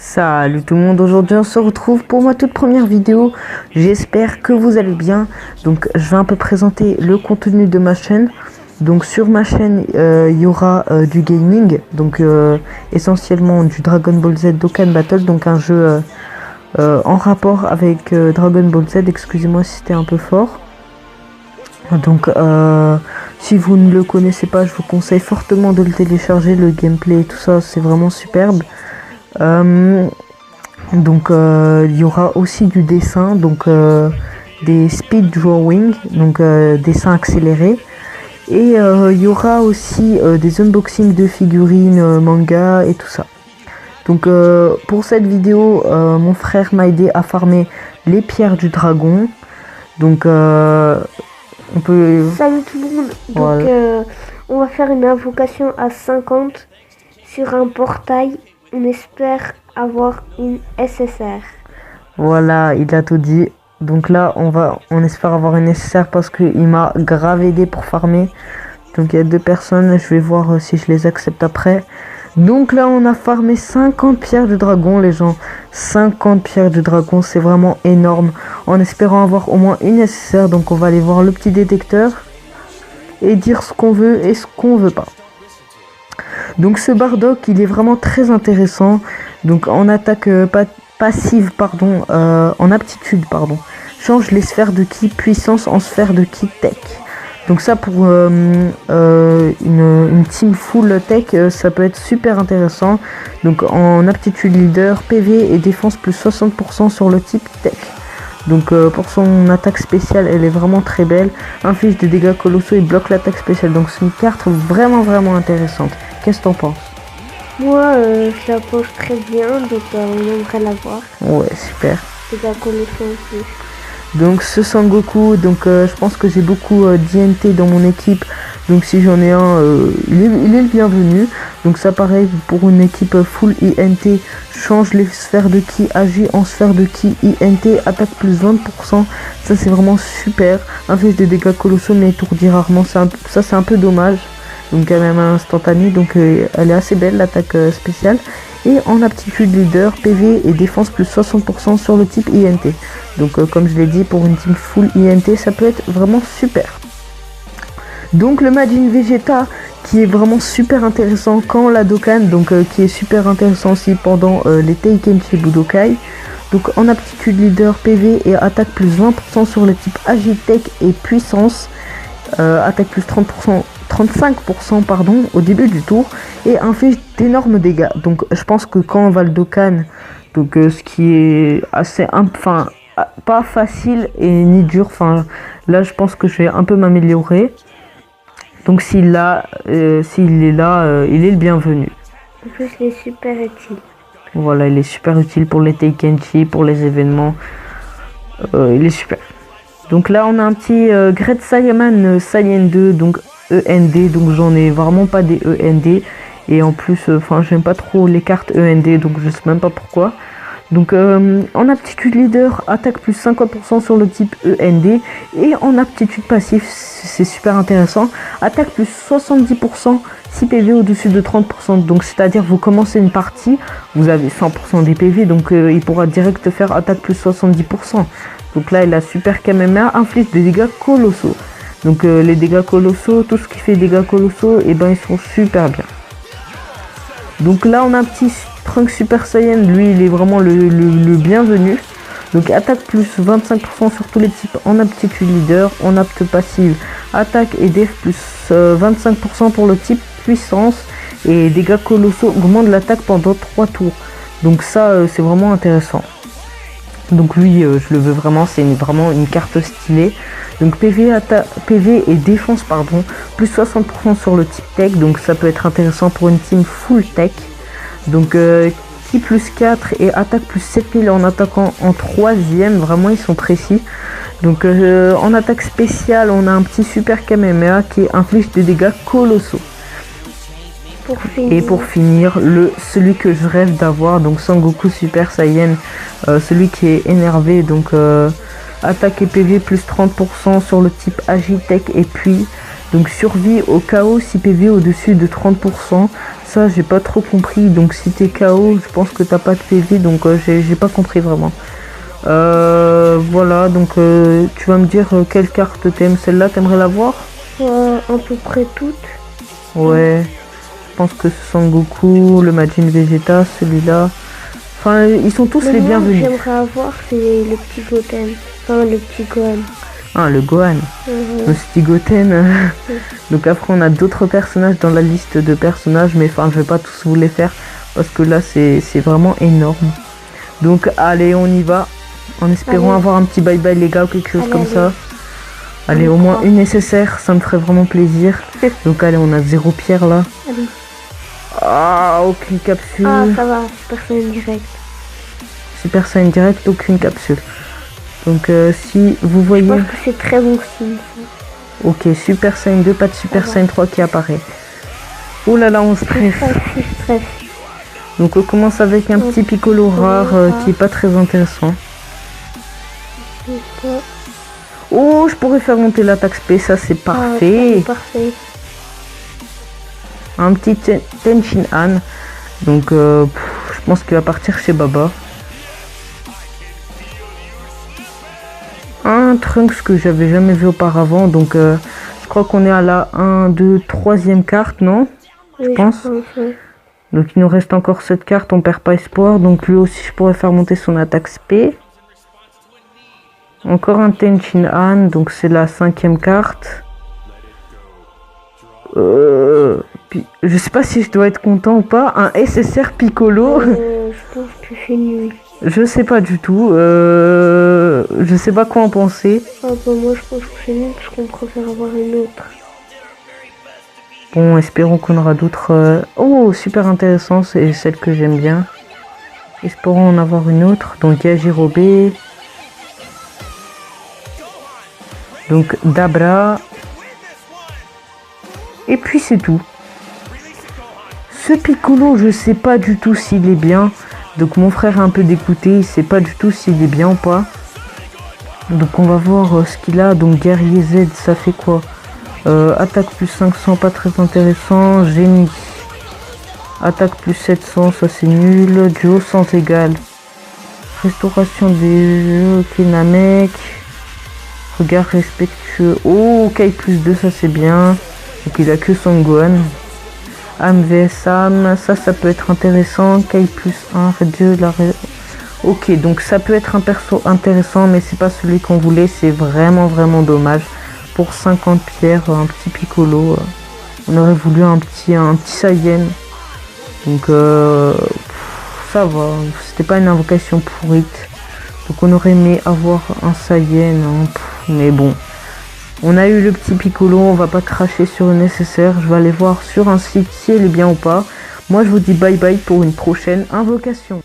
Salut tout le monde, aujourd'hui on se retrouve pour ma toute première vidéo. J'espère que vous allez bien. Donc je vais un peu présenter le contenu de ma chaîne. Donc sur ma chaîne il y aura du gaming, donc essentiellement du Dragon Ball Z Dokkan Battle, donc un jeu en rapport avec Dragon Ball Z. Excusez-moi si c'était un peu fort. Donc si vous ne le connaissez pas, je vous conseille fortement de le télécharger. Le gameplay et tout ça, c'est vraiment superbe. Donc il y aura aussi du dessin, donc des speed drawing, donc dessin accéléré, et il y aura aussi des unboxings de figurines, manga et tout ça. Donc pour cette vidéo, mon frère m'a aidé à farmer les pierres du dragon. Donc on peut... Salut tout le monde. Donc Voilà. on va faire une invocation à 50 sur un portail. On espère avoir une SSR. Voilà, il a tout dit. Donc là, on espère avoir une nécessaire parce qu'il m'a grave aidé pour farmer. Donc il y a 2 personnes, je vais voir si je les accepte après. Donc là, on a farmé 50 pierres du dragon, les gens. 50 pierres du dragon, c'est vraiment énorme. En espérant avoir au moins une nécessaire. Donc on va aller voir le petit détecteur et dire ce qu'on veut et ce qu'on veut pas. Donc ce Bardock, il est vraiment très intéressant. Donc en attaque passive, pardon, en aptitude, pardon, change les sphères de ki puissance en sphères de ki tech. Donc ça pour une team full tech, ça peut être super intéressant. Donc en aptitude leader, PV et défense plus 60% sur le type tech. Donc pour son attaque spéciale, elle est vraiment très belle. Inflige des dégâts colossaux et bloque l'attaque spéciale. Donc c'est une carte vraiment intéressante. Qu'est-ce que t'en penses? Moi, je la pose très bien, donc on aimerait la voir. Ouais, super. C'est la connaissance aussi. Donc ce Sangoku, donc je pense que j'ai beaucoup d'INT dans mon équipe. Donc si j'en ai un, il est le bienvenu. Donc ça pareil pour une équipe full INT, change les sphères de ki, agit en sphère de ki INT, attaque plus 20%. Ça c'est vraiment super. Inflige des dégâts colossaux mais étourdit rarement. Ça c'est un peu dommage. Donc elle même instantanée, donc elle est assez belle l'attaque spéciale. Et en aptitude leader, PV et défense plus 60% sur le type INT. Donc comme je l'ai dit, pour une team full INT, ça peut être vraiment super. Donc le Majin Vegeta qui est vraiment super intéressant quand la Dokkan, donc qui est super intéressant aussi pendant les Teikenchi Budokai. Donc en aptitude leader, PV et attaque plus 20% sur le type Agitech et puissance. Attaque plus 35% pardon, au début du tour et inflige d'énormes dégâts. Donc je pense que quand on va le Dokkan, donc ce qui est assez pas facile et ni dur, là je pense que je vais un peu m'améliorer. Donc s'il est là, il est le bienvenu. En plus, il est super utile. Voilà, il est super utile pour les Teikenchi, pour les événements. Il est super. Donc là on a un petit Great Saiyaman Saiyan 2, donc END, donc j'en ai vraiment pas des END. Et en plus, j'aime pas trop les cartes END, donc je sais même pas pourquoi. Donc en aptitude leader, attaque plus 50% sur le type END. Et en aptitude passive, c'est super intéressant, attaque plus 70% si PV au-dessus de 30%. Donc c'est-à-dire vous commencez une partie, vous avez 100% des PV, donc il pourra direct faire attaque plus 70%. Donc là il a super Kamehameha, inflige des dégâts colossaux. Donc les dégâts colossaux, tout ce qui fait dégâts colossaux, et ben ils sont super bien. Donc là on a un petit Trunks Super Saiyan, lui il est vraiment le bienvenu. Donc attaque plus 25% sur tous les types en aptitude leader, en apte passive, attaque et def plus 25% pour le type puissance. Et dégâts colossaux augmente l'attaque pendant 3 tours. Donc ça c'est vraiment intéressant. Donc lui je le veux vraiment, c'est vraiment une carte stylée. Donc PV et défense pardon, plus 60% sur le type tech, donc ça peut être intéressant pour une team full tech. Donc ki plus 4 et attaque plus 7000 en attaquant en 3ème, vraiment ils sont précis. Donc en attaque spéciale on a un petit super Kamehameha qui inflige des dégâts colossaux. Et pour finir, celui que je rêve d'avoir, donc Sangoku Super Saiyan, celui qui est énervé, donc attaque et PV plus 30% sur le type Agitech et puis donc survie au chaos si PV au-dessus de 30%. ça, j'ai pas trop compris. Donc si t'es KO, je pense que t'as pas de PV, donc j'ai pas compris vraiment. Voilà, donc tu vas me dire quelle carte t'aimes. Celle-là, t'aimerais la voir? À peu près toutes. Ouais, je pense que ce Son Goku, le Majin Vegeta, celui-là. Enfin, ils sont tous Mais les moi, bienvenus. j'aimerais avoir, c'est le petit Goten. Enfin, le petit Gohan. Ah, le Gohan, le petit Goten. Donc après, on a d'autres personnages dans la liste de personnages, mais enfin, je vais pas tous vous les faire parce que là, c'est vraiment énorme. Donc, allez, on y va. En espérant Allez. avoir un petit bye-bye, les gars, ou quelque chose Allez, comme allez. ça. Allez, au moins une nécessaire, ça me ferait vraiment plaisir. Donc, allez, on a 0 pierre là. Allez. Ah, aucune capsule. Ah, ça va, Super Saiyan direct. Super Saiyan direct, aucune capsule. Donc, si vous Je voyez. pense que c'est très bon signe. Ça. Ok, Super Saiyan 2, pas de Super Ça va. Saiyan 3 qui apparaît. Oh là là, on stresse. Je stresse. Donc on commence avec un petit Piccolo rare qui est pas très intéressant. Oh, je pourrais faire monter l'attaque SP, ça c'est parfait. Ah, parfait. Un petit Tenchin Han. Donc je pense qu'il va partir chez Baba. Un Trunks que j'avais jamais vu auparavant. Donc je crois qu'on est à la 1, 2, 3e carte, non? Oui, je pense. Ouais. Donc il nous reste encore cette carte, on perd pas espoir. Donc lui aussi je pourrais faire monter son attaque SP. Encore un Tenchin Han, donc c'est la 5e carte. Je sais pas si je dois être content ou pas. Un SSR Piccolo. Je pense que c'est nul. Je sais pas du tout. Je sais pas quoi en penser. Ah bah moi je pense que c'est nul parce qu'on préfère avoir une autre. Bon, espérons qu'on aura d'autres... Oh, super intéressant, c'est celle que j'aime bien. Espérons en avoir une autre. Donc Yajirobe. Donc Dabra. Et puis c'est tout. Ce Piccolo, je sais pas du tout s'il est bien. Donc mon frère a un peu d'écouter, il sait pas du tout s'il est bien ou pas. Donc on va voir ce qu'il a. Donc guerrier Z, ça fait quoi? Attaque plus 500, pas très intéressant. Génie. Attaque plus 700, ça c'est nul. Duo sans égal. Restauration des jeux, ok, Namek. Regard respectueux. Oh, Kai plus 2, ça c'est bien. Donc il a que son Gohan. Âme vs âme, ça peut être intéressant. Kai plus 1, Dieu, ok, donc ça peut être un perso intéressant, mais c'est pas celui qu'on voulait. C'est vraiment dommage. Pour 50 pierres, un petit Piccolo. On aurait voulu un petit Saiyan. Donc ça va, c'était pas une invocation pourrite. Donc on aurait aimé avoir un Saiyan, hein, mais bon. On a eu le petit Piccolo, on va pas cracher sur le nécessaire. Je vais aller voir sur un site si elle est bien ou pas. Moi je vous dis bye bye pour une prochaine invocation.